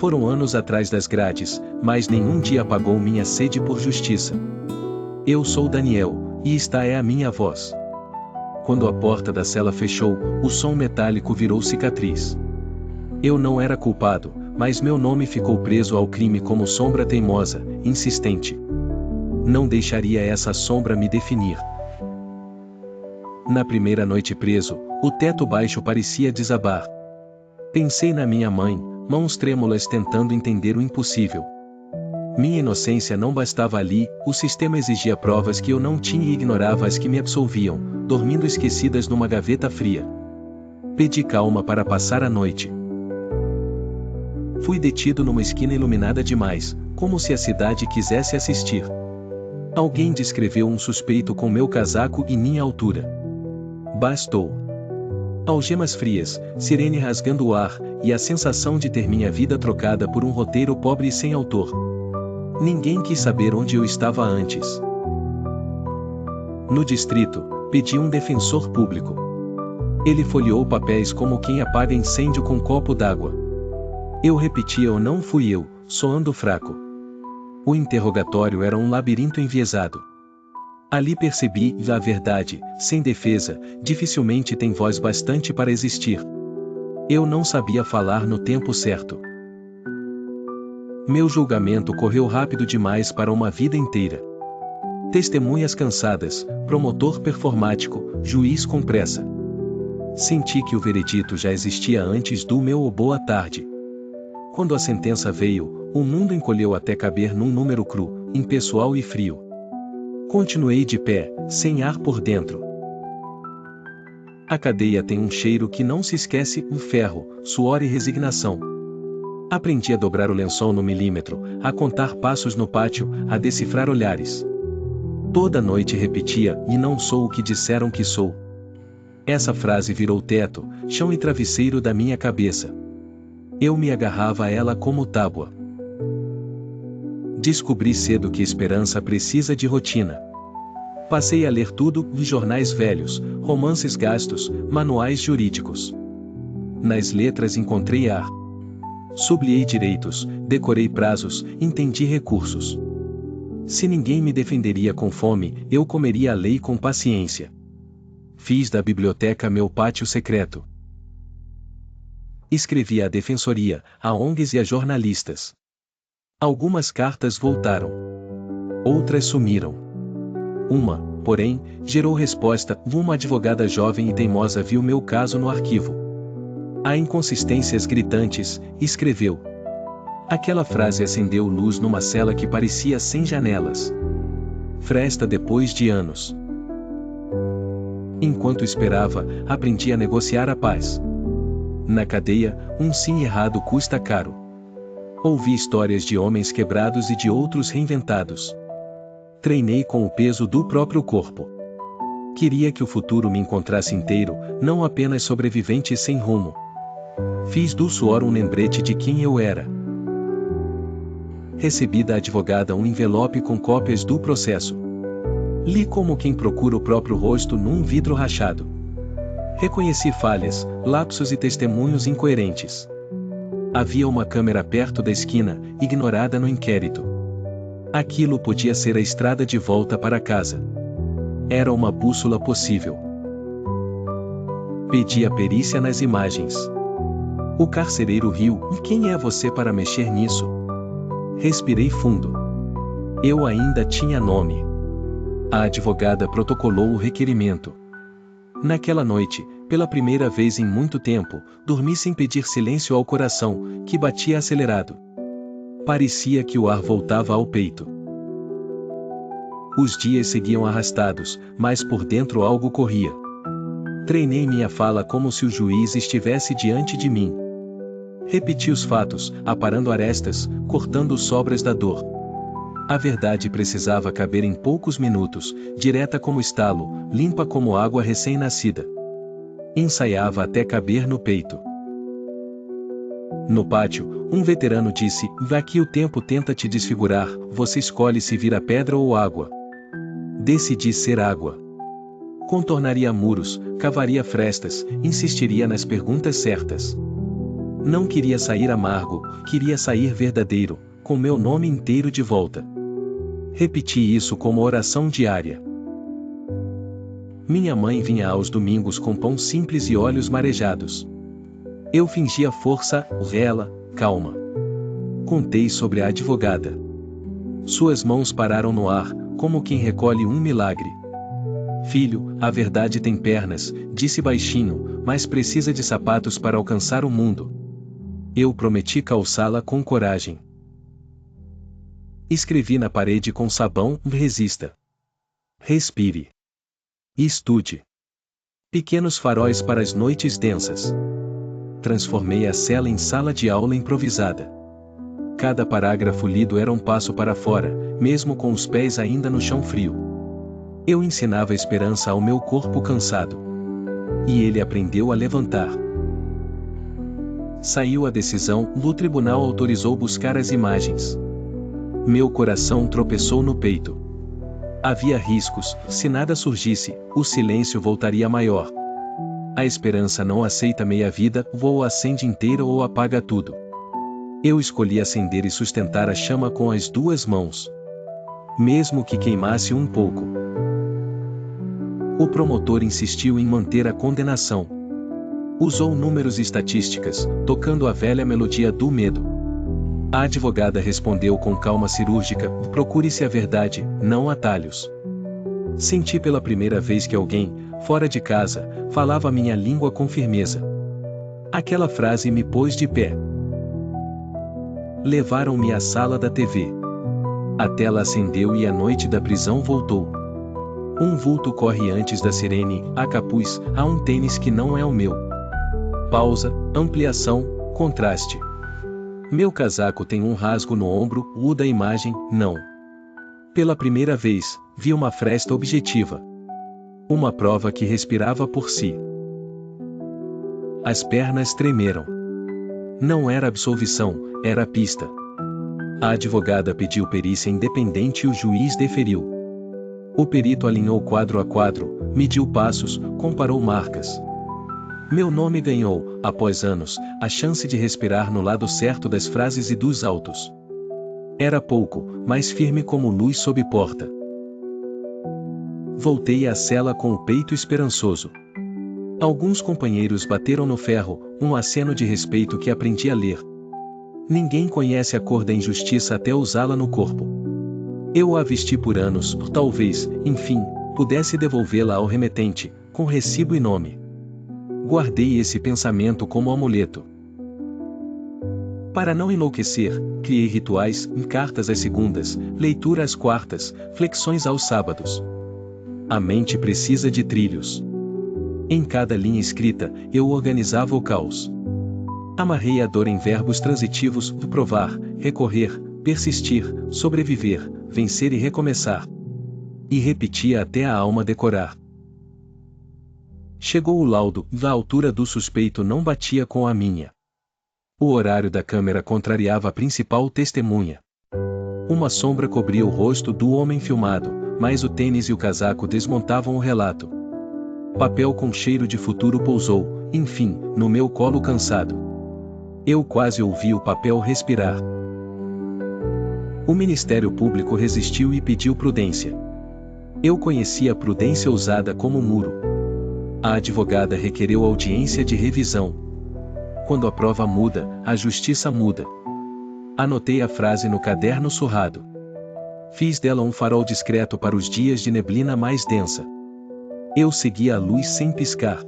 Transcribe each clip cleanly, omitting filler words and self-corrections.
Foram anos atrás das grades, mas nenhum dia apagou minha sede por justiça. Eu sou Daniel, e esta é a minha voz. Quando a porta da cela fechou, o som metálico virou cicatriz. Eu não era culpado, mas meu nome ficou preso ao crime como sombra teimosa, insistente. Não deixaria essa sombra me definir. Na primeira noite preso, o teto baixo parecia desabar. Pensei na minha mãe, mãos trêmulas tentando entender o impossível. Minha inocência não bastava ali, o sistema exigia provas que eu não tinha e ignorava as que me absolviam, dormindo esquecidas numa gaveta fria. Pedi calma para passar a noite. Fui detido numa esquina iluminada demais, como se a cidade quisesse assistir. Alguém descreveu um suspeito com meu casaco e minha altura. Bastou. Algemas frias, sirene rasgando o ar, e a sensação de ter minha vida trocada por um roteiro pobre e sem autor. Ninguém quis saber onde eu estava antes. No distrito, pedi um defensor público. Ele folheou papéis como quem apaga incêndio com um copo d'água. Eu repetia o não fui eu, soando fraco. O interrogatório era um labirinto enviesado. Ali percebi, a verdade, sem defesa, dificilmente tem voz bastante para existir. Eu não sabia falar no tempo certo. Meu julgamento correu rápido demais para uma vida inteira. Testemunhas cansadas, promotor performático, juiz com pressa. Senti que o veredito já existia antes do meu boa tarde. Quando a sentença veio, o mundo encolheu até caber num número cru, impessoal e frio. Continuei de pé, sem ar por dentro. A cadeia tem um cheiro que não se esquece, o ferro, suor e resignação. Aprendi a dobrar o lençol no milímetro, a contar passos no pátio, a decifrar olhares. Toda noite repetia, e não sou o que disseram que sou. Essa frase virou teto, chão e travesseiro da minha cabeça. Eu me agarrava a ela como tábua. Descobri cedo que esperança precisa de rotina. Passei a ler tudo, jornais velhos, romances gastos, manuais jurídicos. Nas letras encontrei ar. Sublinhei direitos, decorei prazos, entendi recursos. Se ninguém me defenderia com fome, eu comeria a lei com paciência. Fiz da biblioteca meu pátio secreto. Escrevi à defensoria, a ONGs e a jornalistas. Algumas cartas voltaram. Outras sumiram. Uma, porém, gerou resposta. Uma advogada jovem e teimosa viu meu caso no arquivo. Há inconsistências gritantes, escreveu. Aquela frase acendeu luz numa cela que parecia sem janelas. Fresta depois de anos. Enquanto esperava, aprendi a negociar a paz. Na cadeia, um sim errado custa caro. Ouvi histórias de homens quebrados e de outros reinventados. Treinei com o peso do próprio corpo. Queria que o futuro me encontrasse inteiro, não apenas sobrevivente sem rumo. Fiz do suor um lembrete de quem eu era. Recebi da advogada um envelope com cópias do processo. Li como quem procura o próprio rosto num vidro rachado. Reconheci falhas, lapsos e testemunhos incoerentes. Havia uma câmera perto da esquina, ignorada no inquérito. Aquilo podia ser a estrada de volta para casa. Era uma bússola possível. Pedi a perícia nas imagens. O carcereiro riu. E quem é você para mexer nisso? Respirei fundo. Eu ainda tinha nome. A advogada protocolou o requerimento. Naquela noite, pela primeira vez em muito tempo, dormi sem pedir silêncio ao coração, que batia acelerado. Parecia que o ar voltava ao peito. Os dias seguiam arrastados, mas por dentro algo corria. Treinei minha fala como se o juiz estivesse diante de mim. Repeti os fatos, aparando arestas, cortando sobras da dor. A verdade precisava caber em poucos minutos, direta como estalo, limpa como água recém-nascida. Ensaiava até caber no peito. No pátio, um veterano disse: "Aqui o tempo tenta te desfigurar, você escolhe se vira pedra ou água." Decidi ser água. Contornaria muros, cavaria frestas, insistiria nas perguntas certas. Não queria sair amargo, queria sair verdadeiro, com meu nome inteiro de volta. Repeti isso como oração diária. Minha mãe vinha aos domingos com pão simples e olhos marejados. Eu fingia força, ela, calma. Contei sobre a advogada. Suas mãos pararam no ar, como quem recolhe um milagre. Filho, a verdade tem pernas, disse baixinho, mas precisa de sapatos para alcançar o mundo. Eu prometi calçá-la com coragem. Escrevi na parede com sabão: resista. Respire. Estude. Pequenos faróis para as noites densas. Transformei a cela em sala de aula improvisada. Cada parágrafo lido era um passo para fora, mesmo com os pés ainda no chão frio. Eu ensinava esperança ao meu corpo cansado. E ele aprendeu a levantar. Saiu a decisão, o tribunal autorizou buscar as imagens. Meu coração tropeçou no peito. Havia riscos, se nada surgisse, o silêncio voltaria maior. A esperança não aceita meia-vida, ou acende inteira ou apaga tudo. Eu escolhi acender e sustentar a chama com as duas mãos. Mesmo que queimasse um pouco. O promotor insistiu em manter a condenação. Usou números e estatísticas, tocando a velha melodia do medo. A advogada respondeu com calma cirúrgica: procure-se a verdade, não atalhos. Senti pela primeira vez que alguém, fora de casa, falava minha língua com firmeza. Aquela frase me pôs de pé. Levaram-me à sala da TV. A tela acendeu e a noite da prisão voltou. Um vulto corre antes da sirene, há capuz, há um tênis que não é o meu. Pausa, ampliação, contraste. Meu casaco tem um rasgo no ombro, o da imagem, não. Pela primeira vez, vi uma fresta objetiva. Uma prova que respirava por si. As pernas tremeram. Não era absolvição, era pista. A advogada pediu perícia independente e o juiz deferiu. O perito alinhou quadro a quadro, mediu passos, comparou marcas. Meu nome ganhou, após anos, a chance de respirar no lado certo das frases e dos autos. Era pouco, mas firme como luz sob porta. Voltei à cela com o peito esperançoso. Alguns companheiros bateram no ferro, um aceno de respeito que aprendi a ler. Ninguém conhece a cor da injustiça até usá-la no corpo. Eu a vesti por anos, talvez, enfim, pudesse devolvê-la ao remetente, com recibo e nome. Guardei esse pensamento como amuleto. Para não enlouquecer, criei rituais, cartas às segundas, leitura às quartas, flexões aos sábados. A mente precisa de trilhos. Em cada linha escrita, eu organizava o caos. Amarrei a dor em verbos transitivos: provar, recorrer, persistir, sobreviver, vencer e recomeçar. E repetia até a alma decorar. Chegou o laudo, a altura do suspeito não batia com a minha. O horário da câmera contrariava a principal testemunha. Uma sombra cobria o rosto do homem filmado, mas o tênis e o casaco desmontavam o relato. Papel com cheiro de futuro pousou, enfim, no meu colo cansado. Eu quase ouvi o papel respirar. O Ministério Público resistiu e pediu prudência. Eu conhecia a prudência usada como muro. A advogada requereu audiência de revisão. Quando a prova muda, a justiça muda. Anotei a frase no caderno surrado. Fiz dela um farol discreto para os dias de neblina mais densa. Eu seguia a luz sem piscar.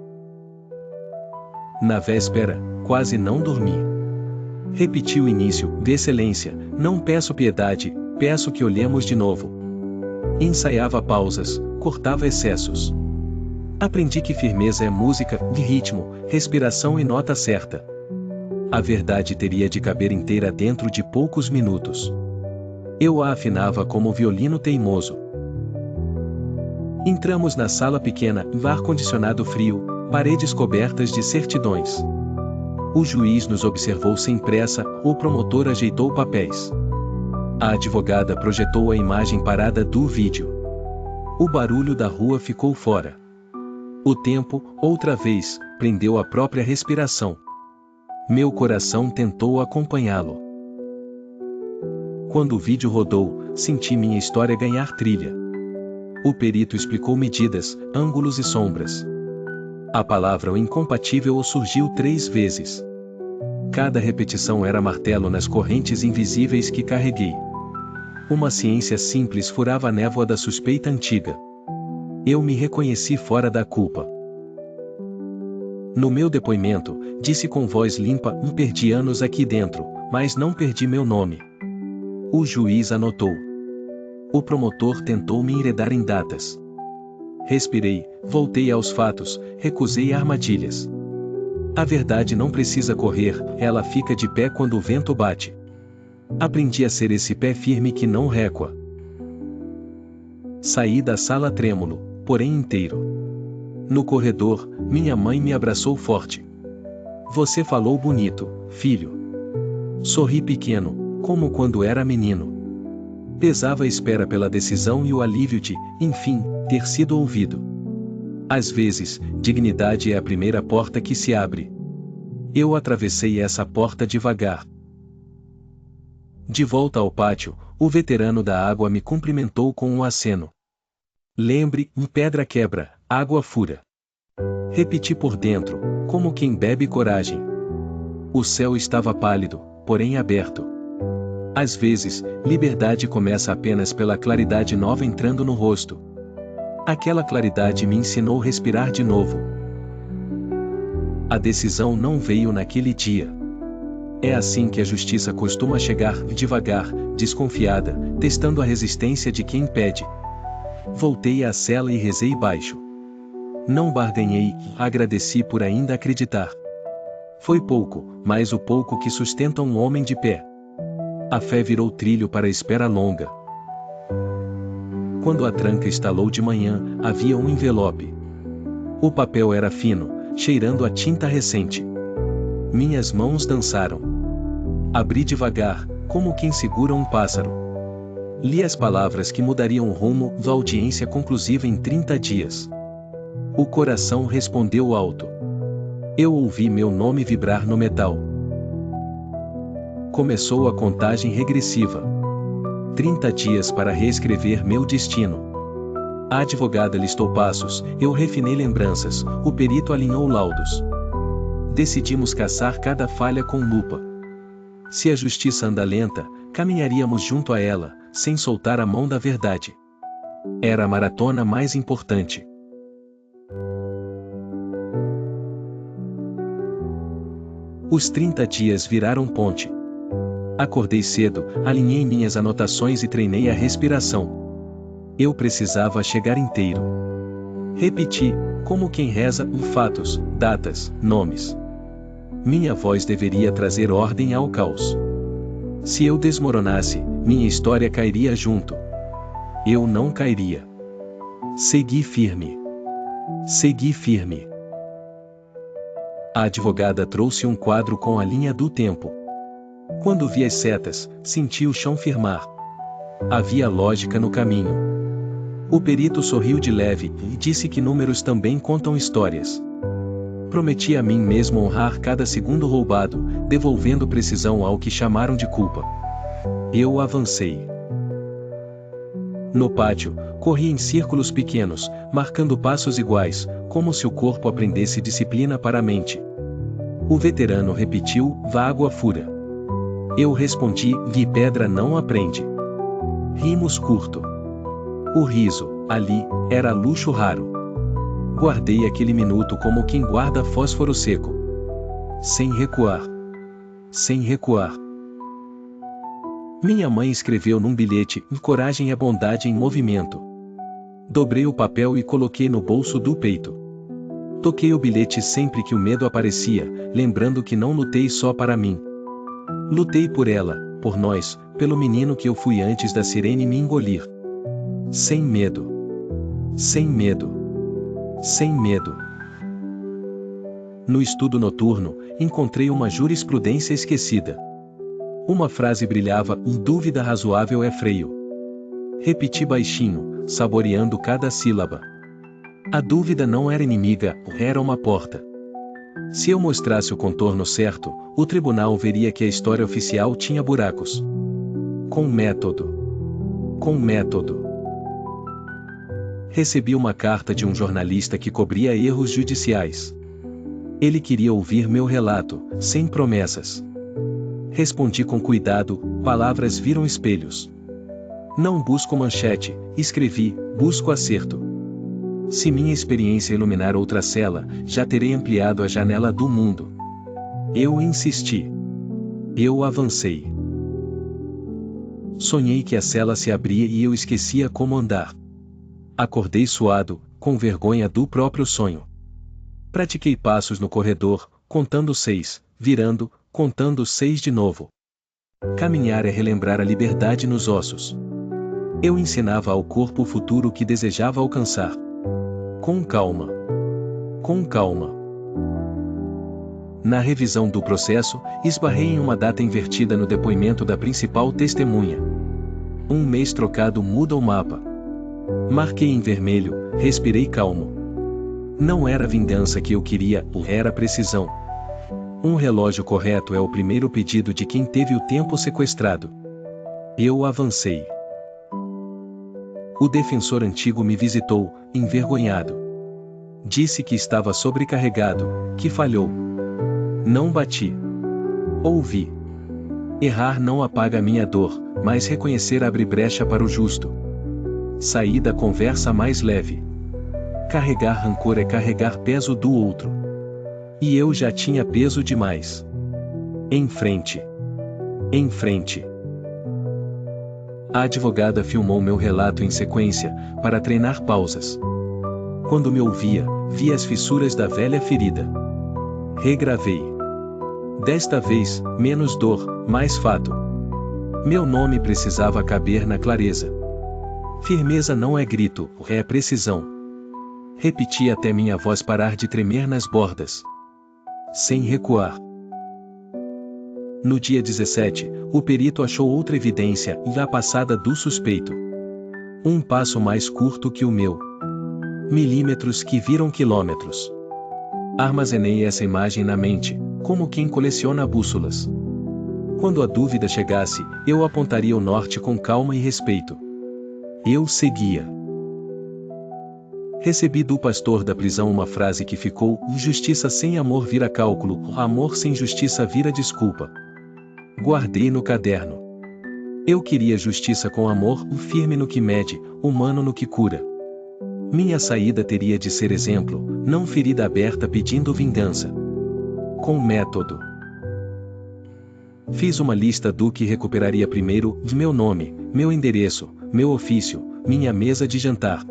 Na véspera, quase não dormi. Repeti o início: Excelência, não peço piedade, peço que olhemos de novo. Ensaiava pausas, cortava excessos. Aprendi que firmeza é música, de ritmo, respiração e nota certa. A verdade teria de caber inteira dentro de poucos minutos. Eu a afinava como violino teimoso. Entramos na sala pequena, ar-condicionado frio, paredes cobertas de certidões. O juiz nos observou sem pressa, o promotor ajeitou papéis. A advogada projetou a imagem parada do vídeo. O barulho da rua ficou fora. O tempo, outra vez, prendeu a própria respiração. Meu coração tentou acompanhá-lo. Quando o vídeo rodou, senti minha história ganhar trilha. O perito explicou medidas, ângulos e sombras. A palavra o incompatível surgiu 3 vezes. Cada repetição era martelo nas correntes invisíveis que carreguei. Uma ciência simples furava a névoa da suspeita antiga. Eu me reconheci fora da culpa. No meu depoimento, disse com voz limpa: perdi anos aqui dentro, mas não perdi meu nome. O juiz anotou. O promotor tentou me enredar em datas. Respirei, voltei aos fatos, recusei armadilhas. A verdade não precisa correr, ela fica de pé quando o vento bate. Aprendi a ser esse pé firme que não recua. Saí da sala trêmulo, porém inteiro. No corredor, minha mãe me abraçou forte. Você falou bonito, filho. Sorri pequeno, como quando era menino. Pesava a espera pela decisão e o alívio de, enfim, ter sido ouvido. Às vezes, dignidade é a primeira porta que se abre. Eu atravessei essa porta devagar. De volta ao pátio, o veterano da água me cumprimentou com um aceno. Lembre, pedra quebra, água fura. Repeti por dentro, como quem bebe coragem. O céu estava pálido, porém aberto. Às vezes, liberdade começa apenas pela claridade nova entrando no rosto. Aquela claridade me ensinou a respirar de novo. A decisão não veio naquele dia. É assim que a justiça costuma chegar, devagar, desconfiada, testando a resistência de quem pede. Voltei à cela e rezei baixo. Não barganhei, agradeci por ainda acreditar. Foi pouco, mas o pouco que sustenta um homem de pé. A fé virou trilho para a espera longa. Quando a tranca estalou de manhã, havia um envelope. O papel era fino, cheirando a tinta recente. Minhas mãos dançaram. Abri devagar, como quem segura um pássaro. Li as palavras que mudariam o rumo da audiência conclusiva em 30 dias. O coração respondeu alto. Eu ouvi meu nome vibrar no metal. Começou a contagem regressiva. 30 dias para reescrever meu destino. A advogada listou passos, eu refinei lembranças, o perito alinhou laudos. Decidimos caçar cada falha com lupa. Se a justiça anda lenta, caminharíamos junto a ela, sem soltar a mão da verdade. Era a maratona mais importante. Os 30 dias viraram ponte. Acordei cedo, alinhei minhas anotações e treinei a respiração. Eu precisava chegar inteiro. Repeti, como quem reza, fatos, datas, nomes. Minha voz deveria trazer ordem ao caos. Se eu desmoronasse, minha história cairia junto. Eu não cairia. Segui firme. Segui firme. A advogada trouxe um quadro com a linha do tempo. Quando vi as setas, senti o chão firmar. Havia lógica no caminho. O perito sorriu de leve e disse que números também contam histórias. Prometi a mim mesmo honrar cada segundo roubado, devolvendo precisão ao que chamaram de culpa. Eu avancei. No pátio, corri em círculos pequenos, marcando passos iguais, como se o corpo aprendesse disciplina para a mente. O veterano repetiu, vá água fura. Eu respondi, vi pedra não aprende. Rimos curto. O riso, ali, era luxo raro. Guardei aquele minuto como quem guarda fósforo seco. Sem recuar. Sem recuar. Minha mãe escreveu num bilhete, coragem é bondade em movimento. Dobrei o papel e coloquei no bolso do peito. Toquei o bilhete sempre que o medo aparecia, lembrando que não lutei só para mim. Lutei por ela, por nós, pelo menino que eu fui antes da sirene me engolir. Sem medo. Sem medo. Sem medo. No estudo noturno, encontrei uma jurisprudência esquecida. Uma frase brilhava, dúvida razoável é freio. Repeti baixinho, saboreando cada sílaba. A dúvida não era inimiga, era uma porta. Se eu mostrasse o contorno certo, o tribunal veria que a história oficial tinha buracos. Com método. Com método. Recebi uma carta de um jornalista que cobria erros judiciais. Ele queria ouvir meu relato, sem promessas. Respondi com cuidado, palavras viram espelhos. Não busco manchete, escrevi, busco acerto. Se minha experiência iluminar outra cela, já terei ampliado a janela do mundo. Eu insisti. Eu avancei. Sonhei que a cela se abria e eu esquecia como andar. Acordei suado, com vergonha do próprio sonho. Pratiquei passos no corredor, contando 6, virando, contando 6 de novo. Caminhar é relembrar a liberdade nos ossos. Eu ensinava ao corpo o futuro que desejava alcançar. Com calma. Com calma. Na revisão do processo, esbarrei em uma data invertida no depoimento da principal testemunha. Um mês trocado muda o mapa. Marquei em vermelho, respirei calmo. Não era vingança que eu queria, era precisão. Um relógio correto é o primeiro pedido de quem teve o tempo sequestrado. Eu avancei. O defensor antigo me visitou, envergonhado. Disse que estava sobrecarregado, que falhou. Não bati. Ouvi. Errar não apaga minha dor, mas reconhecer abre brecha para o justo. Saí da conversa mais leve. Carregar rancor é carregar peso do outro. E eu já tinha peso demais. Em frente. Em frente. A advogada filmou meu relato em sequência, para treinar pausas. Quando me ouvia, via as fissuras da velha ferida. Regravei. Desta vez, menos dor, mais fato. Meu nome precisava caber na clareza. Firmeza não é grito, é precisão. Repeti até minha voz parar de tremer nas bordas. Sem recuar. No dia 17, o perito achou outra evidência, a passada do suspeito. Um passo mais curto que o meu. Milímetros que viram quilômetros. Armazenei essa imagem na mente, como quem coleciona bússolas. Quando a dúvida chegasse, eu apontaria o norte com calma e respeito. Eu seguia. Recebi do pastor da prisão uma frase que ficou: justiça sem amor vira cálculo, amor sem justiça vira desculpa. Guardei no caderno. Eu queria justiça com amor, firme no que mede, humano no que cura. Minha saída teria de ser exemplo, não ferida aberta pedindo vingança. Com método. Fiz uma lista do que recuperaria primeiro: meu nome, meu endereço, meu ofício, minha mesa de jantar.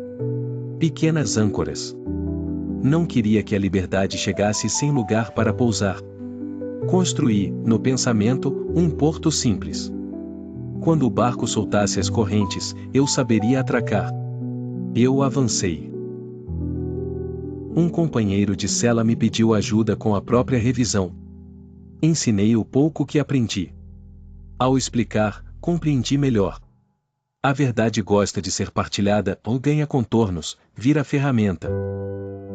Pequenas âncoras. Não queria que a liberdade chegasse sem lugar para pousar. Construí, no pensamento, um porto simples. Quando o barco soltasse as correntes, eu saberia atracar. Eu avancei. Um companheiro de cela me pediu ajuda com a própria revisão. Ensinei o pouco que aprendi. Ao explicar, compreendi melhor. A verdade gosta de ser partilhada ou ganha contornos, vira ferramenta.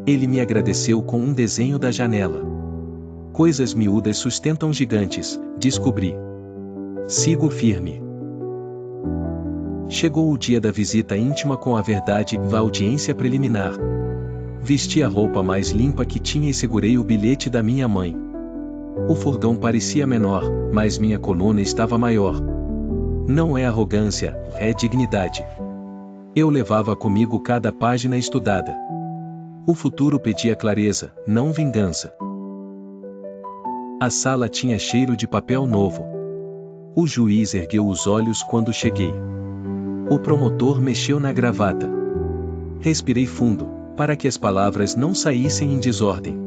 Ele me agradeceu com um desenho da janela. Coisas miúdas sustentam gigantes, descobri. Sigo firme. Chegou o dia da visita íntima com a verdade, a audiência preliminar. Vesti a roupa mais limpa que tinha e segurei o bilhete da minha mãe. O furgão parecia menor, mas minha coluna estava maior. Não é arrogância, é dignidade. Eu levava comigo cada página estudada. O futuro pedia clareza, não vingança. A sala tinha cheiro de papel novo. O juiz ergueu os olhos quando cheguei. O promotor mexeu na gravata. Respirei fundo, para que as palavras não saíssem em desordem.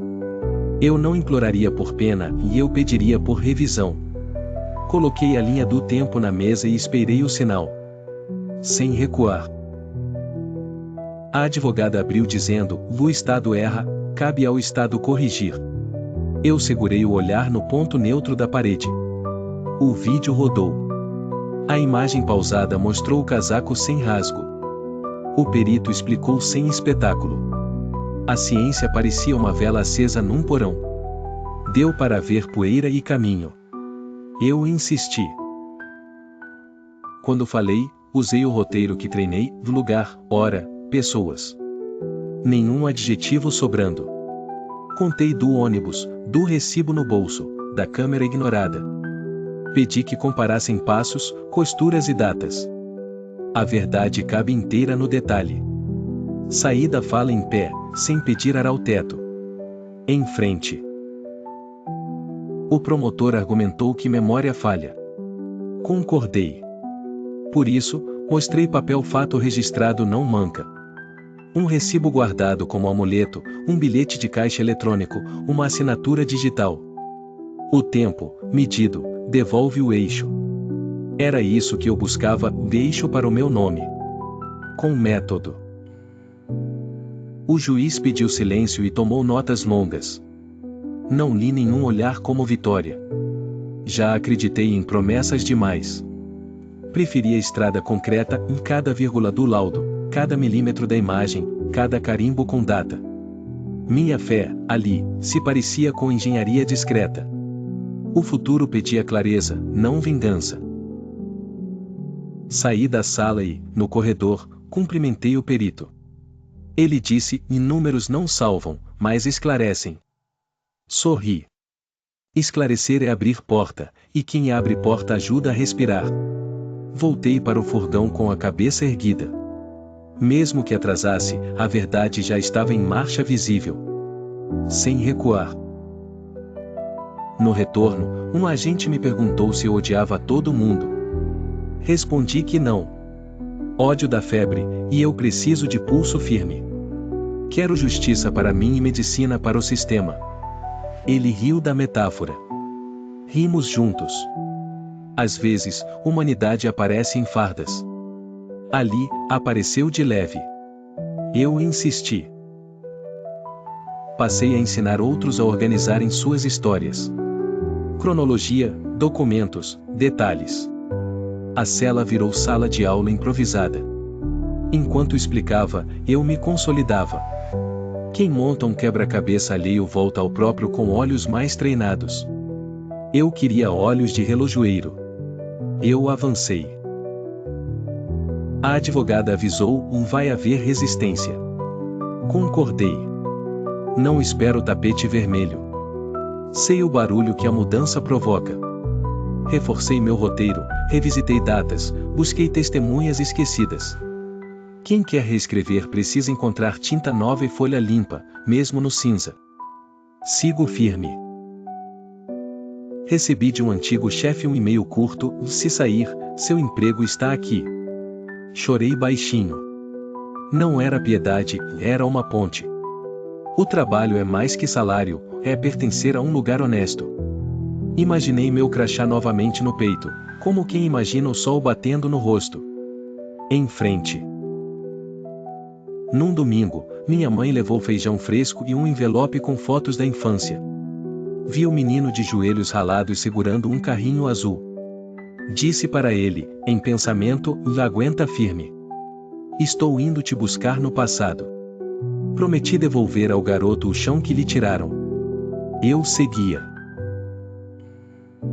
Eu não imploraria por pena, e eu pediria por revisão. Coloquei a linha do tempo na mesa e esperei o sinal. Sem recuar. A advogada abriu dizendo: o Estado erra, cabe ao Estado corrigir. Eu segurei o olhar no ponto neutro da parede. O vídeo rodou. A imagem pausada mostrou o casaco sem rasgo. O perito explicou sem espetáculo. A ciência parecia uma vela acesa num porão. Deu para ver poeira e caminho. Eu insisti. Quando falei, usei o roteiro que treinei, lugar, hora, pessoas. Nenhum adjetivo sobrando. Contei do ônibus, do recibo no bolso, da câmera ignorada. Pedi que comparassem passos, costuras e datas. A verdade cabe inteira no detalhe. Saí da fala em pé, sem pedir ar ao teto. Em frente. O promotor argumentou que memória falha. Concordei. Por isso, mostrei papel fato registrado não manca. Um recibo guardado como amuleto, um bilhete de caixa eletrônico, uma assinatura digital. O tempo, medido, devolve o eixo. Era isso que eu buscava, eixo para o meu nome. Com método. O juiz pediu silêncio e tomou notas longas. Não li nenhum olhar como vitória. Já acreditei em promessas demais. Preferi a estrada concreta em cada vírgula do laudo, cada milímetro da imagem, cada carimbo com data. Minha fé, ali, se parecia com engenharia discreta. O futuro pedia clareza, não vingança. Saí da sala e, no corredor, cumprimentei o perito. Ele disse: números não salvam, mas esclarecem. Sorri. Esclarecer é abrir porta, e quem abre porta ajuda a respirar. Voltei para o furgão com a cabeça erguida. Mesmo que atrasasse, a verdade já estava em marcha visível. Sem recuar. No retorno, um agente me perguntou se eu odiava todo mundo. Respondi que não. Ódio da febre, e eu preciso de pulso firme. Quero justiça para mim e medicina para o sistema. Ele riu da metáfora. Rimos juntos. Às vezes, humanidade aparece em fardas. Ali, apareceu de leve. Eu insisti. Passei a ensinar outros a organizarem suas histórias. Cronologia, documentos, detalhes. A cela virou sala de aula improvisada. Enquanto explicava, eu me consolidava. Quem monta um quebra-cabeça alheio volta ao próprio com olhos mais treinados. Eu queria olhos de relojoeiro. Eu avancei. A advogada avisou: vai haver resistência. Concordei. Não espero tapete vermelho. Sei o barulho que a mudança provoca. Reforcei meu roteiro, revisitei datas, busquei testemunhas esquecidas. Quem quer reescrever precisa encontrar tinta nova e folha limpa, mesmo no cinza. Sigo firme. Recebi de um antigo chefe um e-mail curto: se sair, seu emprego está aqui. Chorei baixinho. Não era piedade, era uma ponte. O trabalho é mais que salário, é pertencer a um lugar honesto. Imaginei meu crachá novamente no peito, como quem imagina o sol batendo no rosto. Em frente. Num domingo, minha mãe levou feijão fresco e um envelope com fotos da infância. Vi o menino de joelhos ralados segurando um carrinho azul. Disse para ele, em pensamento: aguenta firme. Estou indo te buscar no passado. Prometi devolver ao garoto o chão que lhe tiraram. Eu seguia.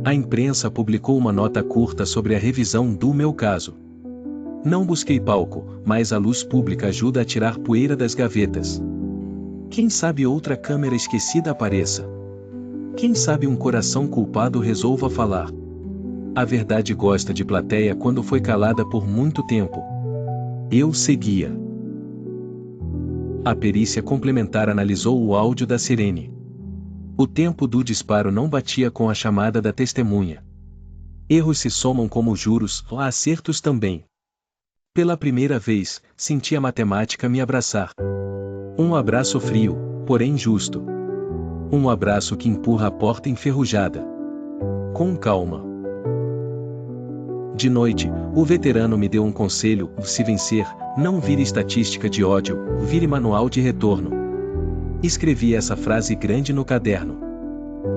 A imprensa publicou uma nota curta sobre a revisão do meu caso. Não busquei palco, mas a luz pública ajuda a tirar poeira das gavetas. Quem sabe outra câmera esquecida apareça. Quem sabe um coração culpado resolva falar. A verdade gosta de plateia quando foi calada por muito tempo. Eu seguia. A perícia complementar analisou o áudio da sirene. O tempo do disparo não batia com a chamada da testemunha. Erros se somam como juros, acertos também. Pela primeira vez, senti a matemática me abraçar. Um abraço frio, porém justo. Um abraço que empurra a porta enferrujada. Com calma. De noite, o veterano me deu um conselho: se vencer, não vire estatística de ódio, vire manual de retorno. Escrevi essa frase grande no caderno.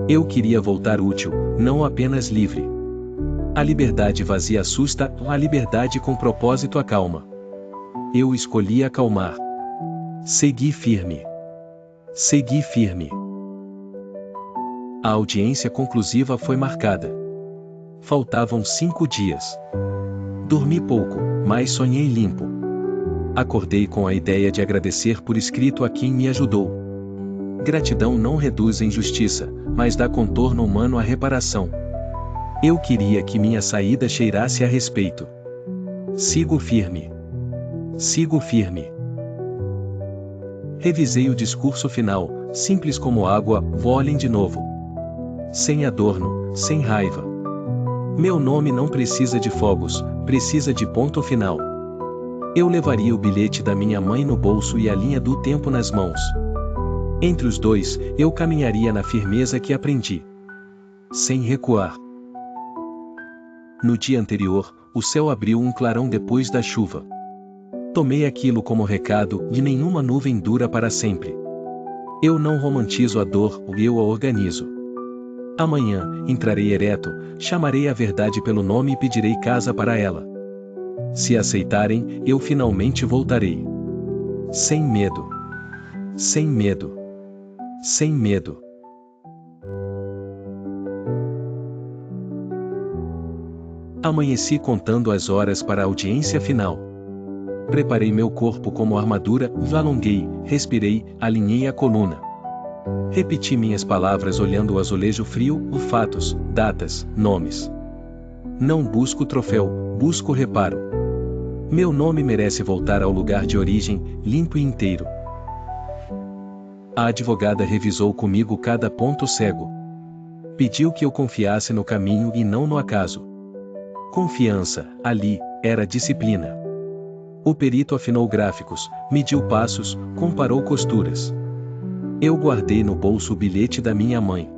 Eu queria voltar útil, não apenas livre. A liberdade vazia assusta, a liberdade com propósito acalma. Eu escolhi acalmar. Segui firme. Segui firme. A audiência conclusiva foi marcada. Faltavam 5 dias. Dormi pouco, mas sonhei limpo. Acordei com a ideia de agradecer por escrito a quem me ajudou. Gratidão não reduz a injustiça, mas dá contorno humano à reparação. Eu queria que minha saída cheirasse a respeito. Sigo firme. Sigo firme. Revisei o discurso final, simples como água, volem de novo. Sem adorno, sem raiva. Meu nome não precisa de fogos, precisa de ponto final. Eu levaria o bilhete da minha mãe no bolso e a linha do tempo nas mãos. Entre os dois, eu caminharia na firmeza que aprendi. Sem recuar. No dia anterior, o céu abriu um clarão depois da chuva. Tomei aquilo como recado, e nenhuma nuvem dura para sempre. Eu não romantizo a dor, eu a organizo. Amanhã, entrarei ereto, chamarei a verdade pelo nome e pedirei casa para ela. Se aceitarem, eu finalmente voltarei. Sem medo. Sem medo. Sem medo. Amanheci contando as horas para a audiência final. Preparei meu corpo como armadura, alonguei, respirei, alinhei a coluna. Repeti minhas palavras olhando o azulejo frio, fatos, datas, nomes. Não busco troféu, busco reparo. Meu nome merece voltar ao lugar de origem, limpo e inteiro. A advogada revisou comigo cada ponto cego. Pediu que eu confiasse no caminho e não no acaso. Confiança, ali, era disciplina. O perito afinou gráficos, mediu passos, comparou costuras. Eu guardei no bolso o bilhete da minha mãe.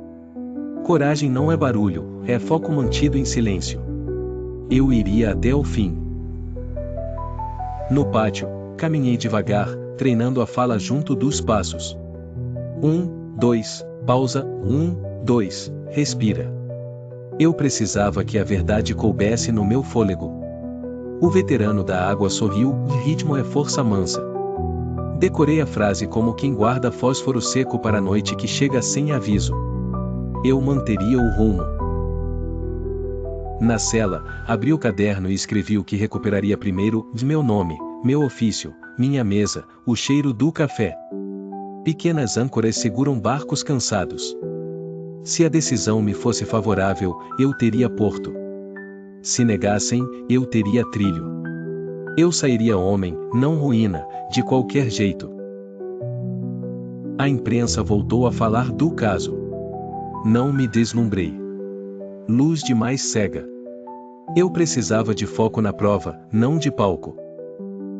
Coragem não é barulho, é foco mantido em silêncio. Eu iria até o fim. No pátio, caminhei devagar, treinando a fala junto dos passos. 1, 2, pausa, 1, 2, respira. Eu precisava que a verdade coubesse no meu fôlego. O veterano da água sorriu, e ritmo é força mansa. Decorei a frase como quem guarda fósforo seco para a noite que chega sem aviso. Eu manteria o rumo. Na cela, abri o caderno e escrevi o que recuperaria primeiro, meu nome, meu ofício, minha mesa, o cheiro do café. Pequenas âncoras seguram barcos cansados. Se a decisão me fosse favorável, eu teria porto. Se negassem, eu teria trilho. Eu sairia homem, não ruína, de qualquer jeito. A imprensa voltou a falar do caso. Não me deslumbrei. Luz demais cega. Eu precisava de foco na prova, não de palco.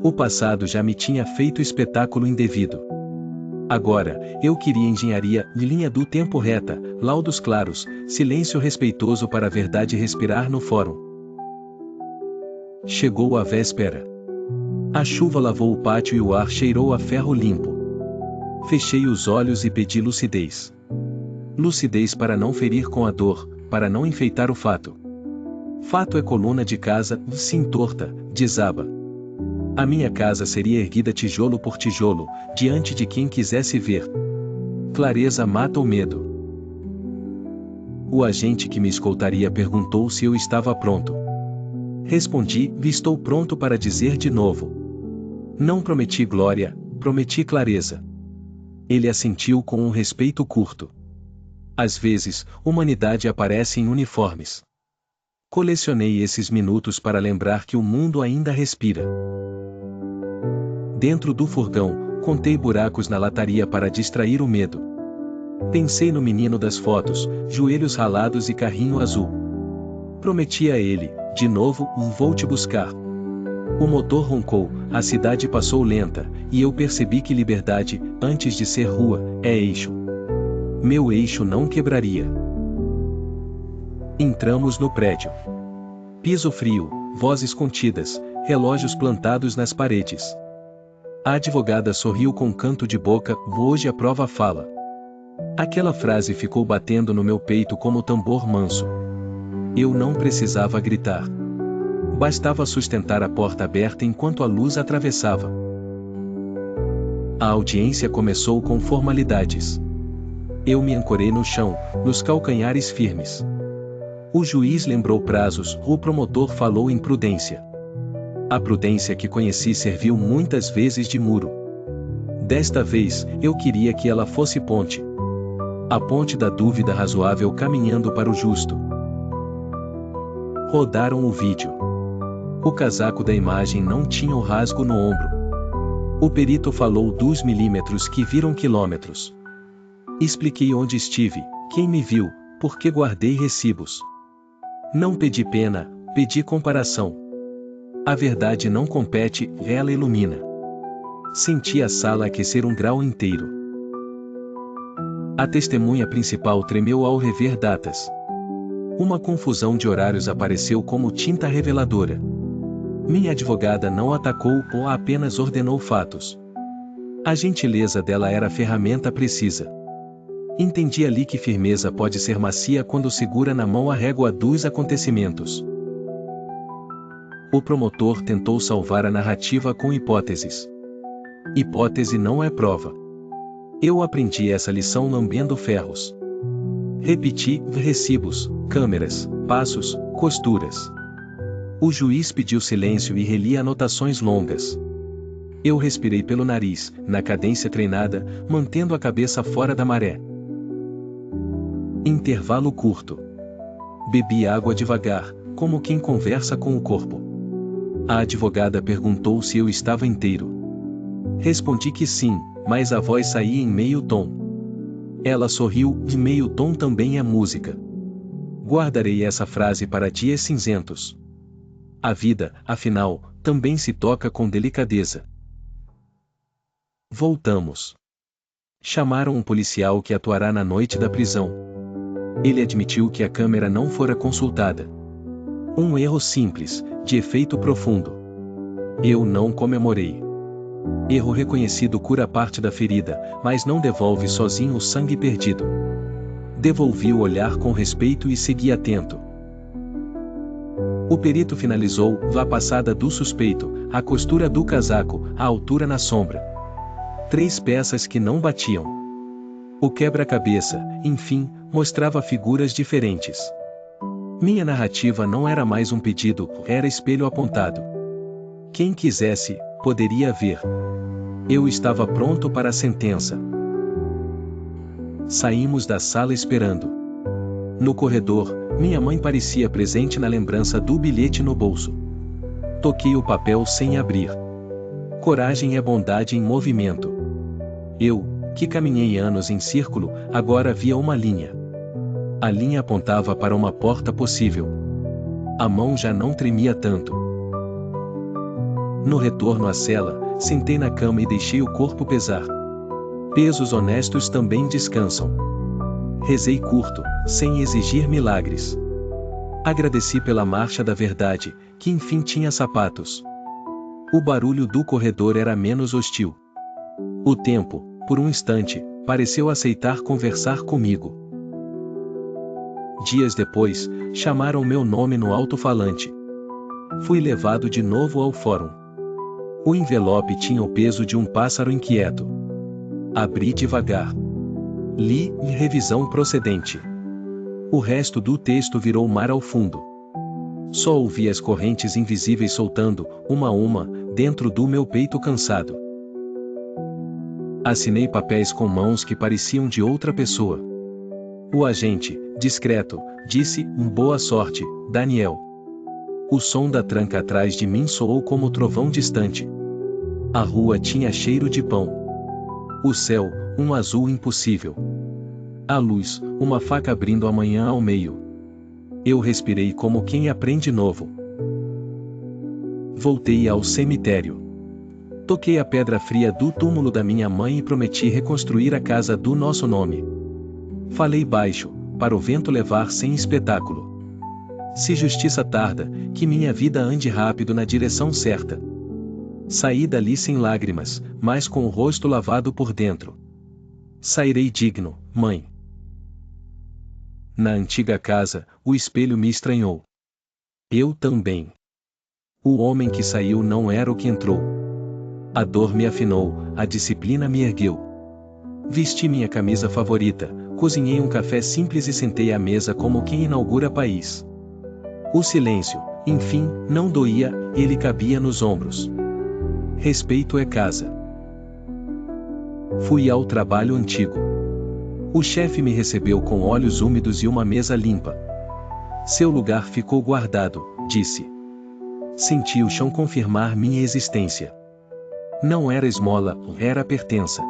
O passado já me tinha feito espetáculo indevido. Agora, eu queria engenharia, linha do tempo reta, laudos claros, silêncio respeitoso para a verdade respirar no fórum. Chegou a véspera. A chuva lavou o pátio e o ar cheirou a ferro limpo. Fechei os olhos e pedi lucidez. Lucidez para não ferir com a dor, para não enfeitar o fato. Fato é coluna de casa, sim torta, desaba. A minha casa seria erguida tijolo por tijolo, diante de quem quisesse ver. Clareza mata o medo. O agente que me escoltaria perguntou se eu estava pronto. Respondi, estou pronto para dizer de novo. Não prometi glória, prometi clareza. Ele assentiu com um respeito curto. Às vezes, humanidade aparece em uniformes. Colecionei esses minutos para lembrar que o mundo ainda respira. Dentro do furgão, contei buracos na lataria para distrair o medo. Pensei no menino das fotos, joelhos ralados e carrinho azul. Prometi a ele, de novo, vou te buscar. O motor roncou, a cidade passou lenta, e eu percebi que liberdade, antes de ser rua, é eixo. Meu eixo não quebraria. Entramos no prédio. Piso frio, vozes contidas, relógios plantados nas paredes. A advogada sorriu com um canto de boca, hoje a prova fala. Aquela frase ficou batendo no meu peito como tambor manso. Eu não precisava gritar. Bastava sustentar a porta aberta enquanto a luz atravessava. A audiência começou com formalidades. Eu me ancorei no chão, nos calcanhares firmes. O juiz lembrou prazos, o promotor falou em prudência. A prudência que conheci serviu muitas vezes de muro. Desta vez, eu queria que ela fosse ponte. A ponte da dúvida razoável caminhando para o justo. Rodaram o vídeo. O casaco da imagem não tinha o rasgo no ombro. O perito falou dos milímetros que viram quilômetros. Expliquei onde estive, quem me viu, por que guardei recibos. Não pedi pena, pedi comparação. A verdade não compete, ela ilumina. Senti a sala aquecer 1 grau inteiro. A testemunha principal tremeu ao rever datas. Uma confusão de horários apareceu como tinta reveladora. Minha advogada não atacou ou apenas ordenou fatos. A gentileza dela era ferramenta precisa. Entendi ali que firmeza pode ser macia quando segura na mão a régua dos acontecimentos. O promotor tentou salvar a narrativa com hipóteses. Hipótese não é prova. Eu aprendi essa lição lambendo ferros. Repeti, recibos, câmeras, passos, costuras. O juiz pediu silêncio e relia anotações longas. Eu respirei pelo nariz, na cadência treinada, mantendo a cabeça fora da maré. Intervalo curto. Bebi água devagar, como quem conversa com o corpo. A advogada perguntou se eu estava inteiro. Respondi que sim, mas a voz saía em meio tom. Ela sorriu, e meio tom também é música. Guardarei essa frase para dias cinzentos. A vida, afinal, também se toca com delicadeza. Voltamos. Chamaram um policial que atuará na noite da prisão. Ele admitiu que a câmera não fora consultada. Um erro simples, de efeito profundo. Eu não comemorei. Erro reconhecido cura parte da ferida, mas não devolve sozinho o sangue perdido. Devolvi o olhar com respeito e segui atento. O perito finalizou, a passada do suspeito, a costura do casaco, a altura na sombra. 3 peças que não batiam. O quebra-cabeça, enfim, mostrava figuras diferentes. Minha narrativa não era mais um pedido, era espelho apontado. Quem quisesse, poderia ver. Eu estava pronto para a sentença. Saímos da sala esperando. No corredor, minha mãe parecia presente na lembrança do bilhete no bolso. Toquei o papel sem abrir. Coragem é bondade em movimento. Eu, que caminhei anos em círculo, agora via uma linha. A linha apontava para uma porta possível. A mão já não tremia tanto. No retorno à cela, sentei na cama e deixei o corpo pesar. Pesos honestos também descansam. Rezei curto, sem exigir milagres. Agradeci pela marcha da verdade, que enfim tinha sapatos. O barulho do corredor era menos hostil. O tempo, por um instante, pareceu aceitar conversar comigo. Dias depois, chamaram meu nome no alto-falante. Fui levado de novo ao fórum. O envelope tinha o peso de um pássaro inquieto. Abri devagar. Li, em revisão procedente. O resto do texto virou mar ao fundo. Só ouvi as correntes invisíveis soltando, uma a uma, dentro do meu peito cansado. Assinei papéis com mãos que pareciam de outra pessoa. O agente, discreto, disse, boa sorte, Daniel. O som da tranca atrás de mim soou como trovão distante. A rua tinha cheiro de pão. O céu, um azul impossível. A luz, uma faca abrindo a manhã ao meio. Eu respirei como quem aprende novo. Voltei ao cemitério. Toquei a pedra fria do túmulo da minha mãe e prometi reconstruir a casa do nosso nome. Falei baixo, para o vento levar sem espetáculo. Se justiça tarda, que minha vida ande rápido na direção certa. Saí dali sem lágrimas, mas com o rosto lavado por dentro. Sairei digno, mãe. Na antiga casa, o espelho me estranhou. Eu também. O homem que saiu não era o que entrou. A dor me afinou, a disciplina me ergueu. Vesti minha camisa favorita, Cozinhei um café simples e sentei à mesa como quem inaugura país. O silêncio, enfim, não doía, ele cabia nos ombros. Respeito é casa. Fui ao trabalho antigo. O chefe me recebeu com olhos úmidos e uma mesa limpa. Seu lugar ficou guardado, disse. Senti o chão confirmar minha existência. Não era esmola, era pertença.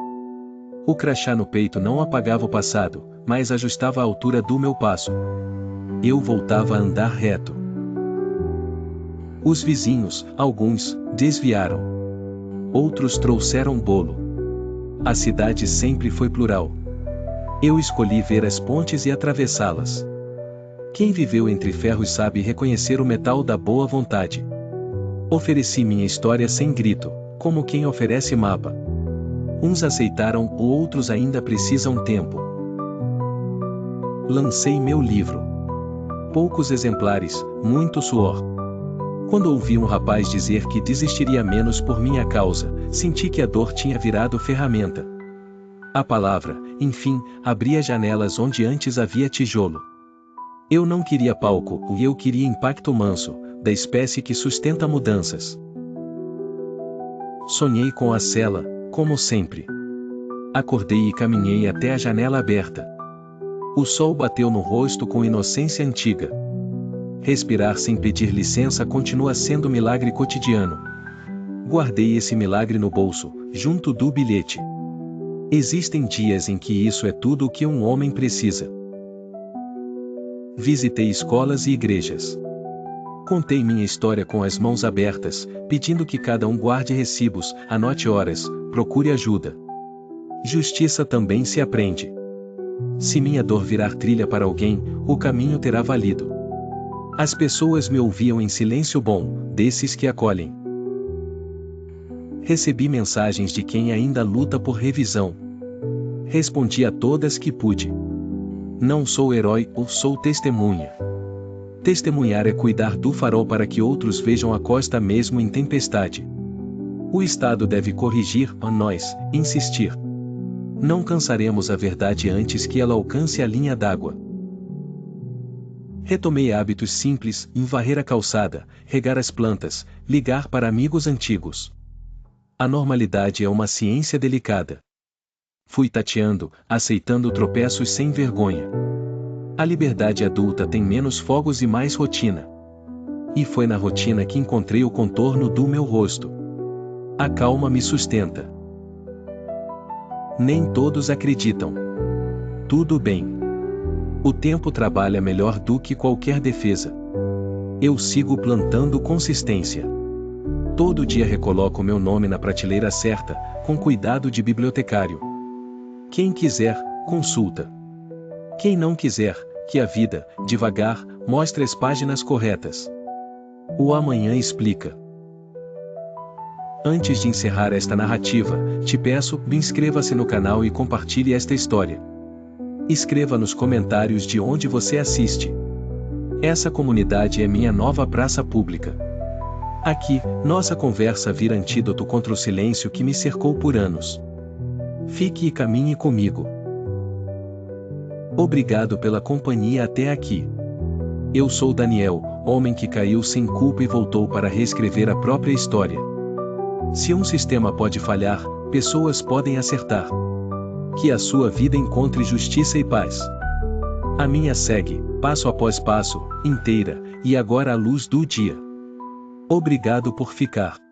O crachá no peito não apagava o passado, mas ajustava a altura do meu passo. Eu voltava a andar reto. Os vizinhos, alguns, desviaram. Outros trouxeram bolo. A cidade sempre foi plural. Eu escolhi ver as pontes e atravessá-las. Quem viveu entre ferros sabe reconhecer o metal da boa vontade. Ofereci minha história sem grito, como quem oferece mapa. Uns aceitaram, outros ainda precisam tempo. Lancei meu livro. Poucos exemplares, muito suor. Quando ouvi um rapaz dizer que desistiria menos por minha causa, senti que a dor tinha virado ferramenta. A palavra, enfim, abria janelas onde antes havia tijolo. Eu não queria palco, eu queria impacto manso, da espécie que sustenta mudanças. Sonhei com a cela, como sempre. Acordei e caminhei até a janela aberta. O sol bateu no rosto com inocência antiga. Respirar sem pedir licença continua sendo milagre cotidiano. Guardei esse milagre no bolso, junto do bilhete. Existem dias em que isso é tudo o que um homem precisa. Visitei escolas e igrejas. Contei minha história com as mãos abertas, pedindo que cada um guarde recibos, anote horas, procure ajuda. Justiça também se aprende. Se minha dor virar trilha para alguém, o caminho terá valido. As pessoas me ouviam em silêncio bom, desses que acolhem. Recebi mensagens de quem ainda luta por revisão. Respondi a todas que pude. Não sou herói, ou sou testemunha. Testemunhar é cuidar do farol para que outros vejam a costa mesmo em tempestade. O Estado deve corrigir, a nós, insistir. Não cansaremos a verdade antes que ela alcance a linha d'água. Retomei hábitos simples, varrer a calçada, regar as plantas, ligar para amigos antigos. A normalidade é uma ciência delicada. Fui tateando, aceitando tropeços sem vergonha. A liberdade adulta tem menos fogos e mais rotina. E foi na rotina que encontrei o contorno do meu rosto. A calma me sustenta. Nem todos acreditam. Tudo bem. O tempo trabalha melhor do que qualquer defesa. Eu sigo plantando consistência. Todo dia recoloco meu nome na prateleira certa, com cuidado de bibliotecário. Quem quiser, consulta. Quem não quiser, que a vida, devagar, mostre as páginas corretas. O amanhã explica. Antes de encerrar esta narrativa, te peço, inscreva-se no canal e compartilhe esta história. Escreva nos comentários de onde você assiste. Essa comunidade é minha nova praça pública. Aqui, nossa conversa vira antídoto contra o silêncio que me cercou por anos. Fique e caminhe comigo. Obrigado pela companhia até aqui. Eu sou Daniel, homem que caiu sem culpa e voltou para reescrever a própria história. Se um sistema pode falhar, pessoas podem acertar. Que a sua vida encontre justiça e paz. A minha segue, passo após passo, inteira, e agora à luz do dia. Obrigado por ficar.